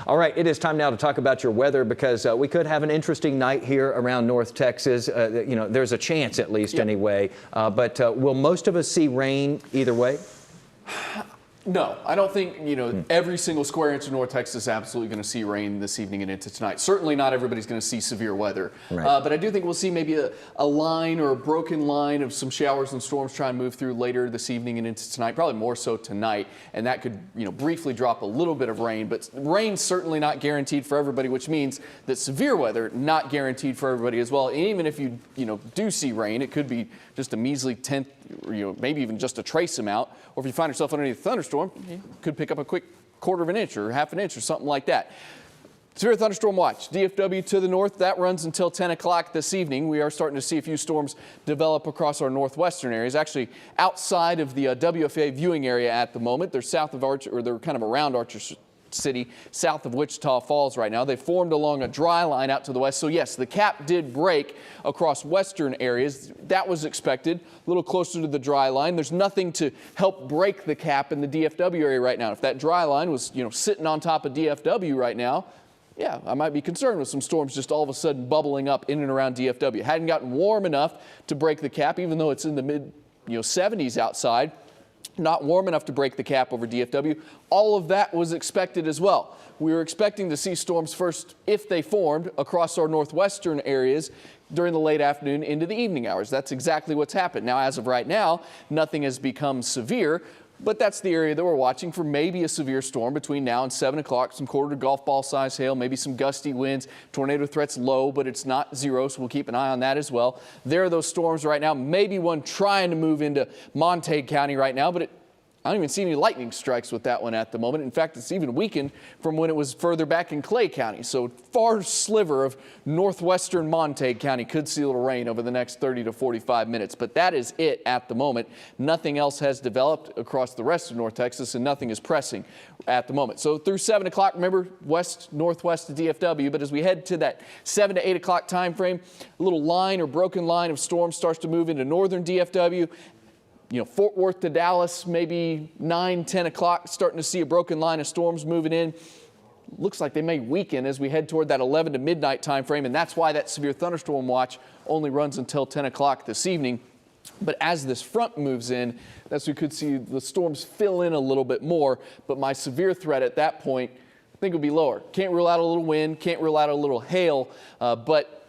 All right, it is time now to talk about your weather because we could have an interesting night here around North Texas. There's a chance at least anyway. But will most of us see rain either way? No, I don't think, every single square inch of North Texas is absolutely going to see rain this evening and into tonight. Certainly not everybody's going to see severe weather. Right. But I do think we'll see maybe a line or a broken line of some showers and storms try and move through later this evening and into tonight, probably more so tonight. And that could, briefly drop a little bit of rain. But rain's certainly not guaranteed for everybody, which means that severe weather not guaranteed for everybody as well. And even if you, do see rain, it could be just a measly tenth, maybe even just a trace amount. Or if you find yourself underneath a thunderstorm, you could pick up a quick quarter of an inch or half an inch or something like that. Severe thunderstorm watch, DFW to the north, that runs until 10 o'clock this evening. We are starting to see a few storms develop across our northwestern areas, actually outside of the WFA viewing area at the moment. They're south of Archer, or they're kind of around Archer City, south of Wichita Falls right now. They formed along a dry line out to the west. So yes, the cap did break across western areas. That was expected, a little closer to the dry line. There's nothing to help break the cap in the DFW area right now. If that dry line was, sitting on top of DFW right now, yeah, I might be concerned with some storms just all of a sudden bubbling up in and around DFW. It hadn't gotten warm enough to break the cap, even though it's in the mid 70s outside. Not warm enough to break the cap over DFW. All of that was expected as well. We were expecting to see storms first, if they formed, across our northwestern areas during the late afternoon into the evening hours. That's exactly what's happened. Now, as of right now, nothing has become severe, but that's the area that we're watching for maybe a severe storm between now and 7 o'clock. Some quarter to golf ball size hail, maybe some gusty winds. Tornado threat's low, but it's not zero, so we'll keep an eye on that as well. There are those storms right now. Maybe one trying to move into Montague County right now, but I don't even see any lightning strikes with that one at the moment. In fact, it's even weakened from when it was further back in Clay County. So far sliver of northwestern Montague County could see a little rain over the next 30 to 45 minutes. But that is it at the moment. Nothing else has developed across the rest of North Texas, and nothing is pressing at the moment. So through 7 o'clock, remember, west, northwest of DFW. But as we head to that 7 to 8 o'clock time frame, a little line or broken line of storms starts to move into northern DFW. Fort Worth to Dallas, maybe 9, 10 o'clock, starting to see a broken line of storms moving in. Looks like they may weaken as we head toward that 11 to midnight time frame, and that's why that severe thunderstorm watch only runs until 10 o'clock this evening. But as this front moves in, that's we could see the storms fill in a little bit more, but my severe threat at that point, I think will be lower. Can't rule out a little wind, can't rule out a little hail, but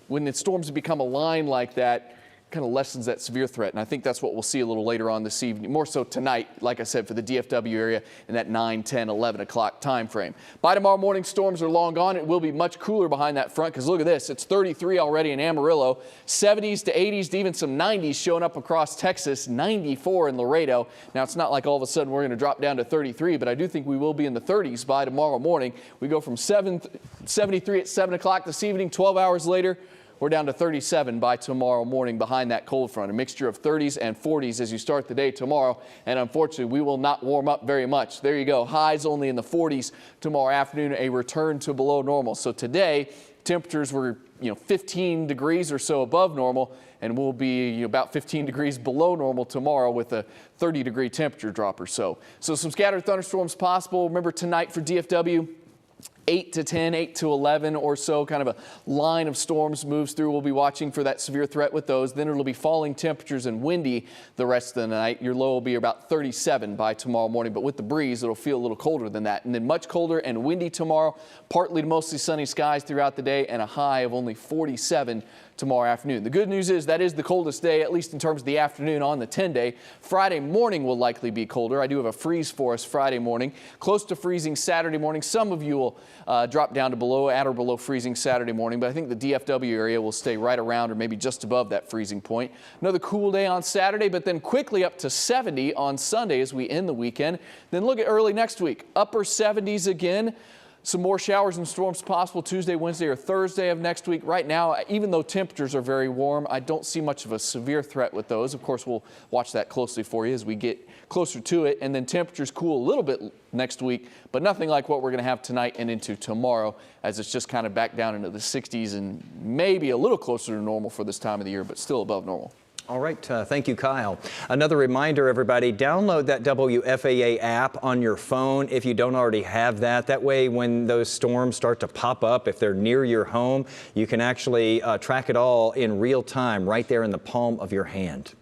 when the storms become a line like that, kind of lessens that severe threat. And I think that's what we'll see a little later on this evening, more so tonight, like I said, for the DFW area in that 9, 10, 11 o'clock time frame. By tomorrow morning, storms are long gone. It will be much cooler behind that front because look at this. It's 33 already in Amarillo, 70s to 80s to even some 90s showing up across Texas, 94 in Laredo. Now, it's not like all of a sudden we're going to drop down to 33, but I do think we will be in the 30s by tomorrow morning. We go from 73 at 7 o'clock this evening, 12 hours later. We're down to 37 by tomorrow morning behind that cold front, a mixture of 30s and 40s as you start the day tomorrow. And unfortunately, we will not warm up very much. There you go. Highs only in the 40s tomorrow afternoon, a return to below normal. So today, temperatures were 15 degrees or so above normal, and we'll be about 15 degrees below normal tomorrow with a 30-degree temperature drop or so. So some scattered thunderstorms possible. Remember tonight for DFW, 8 to 10, 8 to 11 or so, kind of a line of storms moves through. We'll be watching for that severe threat with those. Then it'll be falling temperatures and windy the rest of the night. Your low will be about 37 by tomorrow morning, but with the breeze, it'll feel a little colder than that. And then much colder and windy tomorrow, partly to mostly sunny skies throughout the day, and a high of only 47 tomorrow afternoon. The good news is that is the coldest day, at least in terms of the afternoon on the 10-day. Friday morning will likely be colder. I do have a freeze for us Friday morning, close to freezing Saturday morning. Some of you will drop down to at or below freezing Saturday morning, but I think the DFW area will stay right around or maybe just above that freezing point. Another cool day on Saturday, but then quickly up to 70 on Sunday as we end the weekend. Then look at early next week, upper 70s again. Some more showers and storms possible Tuesday, Wednesday, or Thursday of next week. Right now, even though temperatures are very warm, I don't see much of a severe threat with those. Of course, we'll watch that closely for you as we get closer to it. And then temperatures cool a little bit next week, but nothing like what we're going to have tonight and into tomorrow, as it's just kind of back down into the 60s and maybe a little closer to normal for this time of the year, but still above normal. All right, thank you, Kyle. Another reminder, everybody, download that WFAA app on your phone if you don't already have that. That way, when those storms start to pop up, if they're near your home, you can actually track it all in real time right there in the palm of your hand.